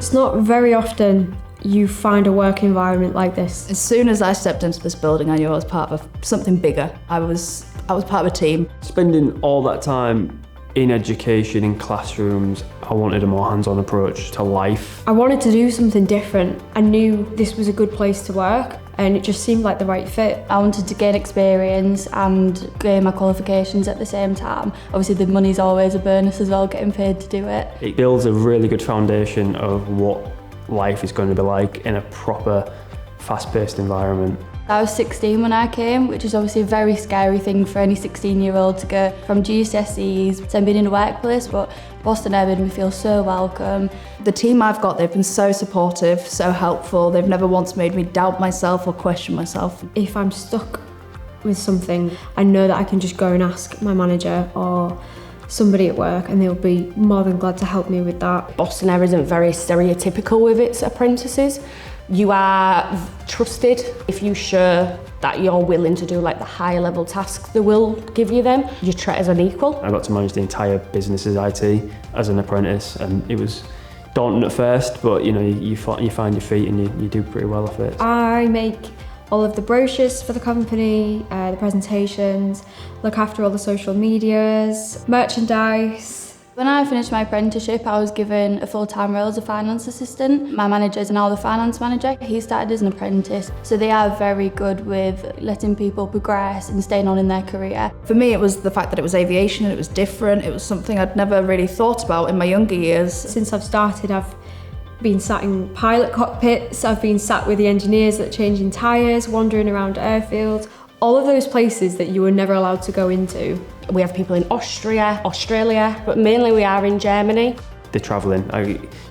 It's not very often you find a work environment like this. As soon as I stepped into this building, I knew I was part of something bigger. I was part of a team. Spending all that time in education, in classrooms, I wanted a more hands-on approach to life. I wanted to do something different. I knew this was a good place to work and it just seemed like the right fit. I wanted to gain experience and gain my qualifications at the same time. Obviously the money's always a bonus as well, getting paid to do it. It builds a really good foundation of what life is going to be like in a proper, fast-paced environment. I was 16 when I came, which is obviously a very scary thing for any 16-year-old to go from GCSEs to being in a workplace, but Bostonair made me feel so welcome. The team I've got, they've been so supportive, so helpful. They've never once made me doubt myself or question myself. If I'm stuck with something, I know that I can just go and ask my manager or somebody at work and they'll be more than glad to help me with that. Bostonair isn't very stereotypical with its apprentices. You are trusted. If you show that you're willing to do like the higher level tasks they will give you them, you're treated as an equal. I got to manage the entire business's IT as an apprentice, and it was daunting at first, but you know, you find your feet and you do pretty well off it. I make all of the brochures for the company, the presentations, look after all the social medias, merchandise. When I finished my apprenticeship, I was given a full-time role as a finance assistant. My manager is now the finance manager. He started as an apprentice, so they are very good with letting people progress and staying on in their career. For me, it was the fact that it was aviation and it was different. It was something I'd never really thought about in my younger years. Since I've started, I've been sat in pilot cockpits, I've been sat with the engineers that are changing tyres, wandering around airfields, all of those places that you were never allowed to go into. We have people in Austria, Australia, but mainly we are in Germany. The travelling,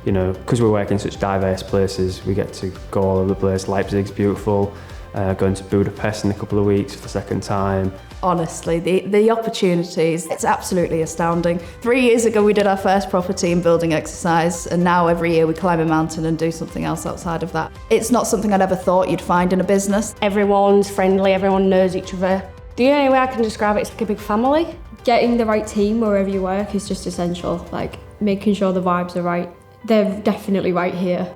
you know, because we work in such diverse places, we get to go all over the place. Leipzig's beautiful, going to Budapest in a couple of weeks for the second time. Honestly, the opportunities, it's absolutely astounding. 3 years ago we did our first proper team building exercise, and now every year we climb a mountain and do something else outside of that. It's not something I'd ever thought you'd find in a business. Everyone's friendly, everyone knows each other. The only way I can describe it, it's like a big family. Getting the right team wherever you work is just essential, like making sure the vibes are right. They're definitely right here.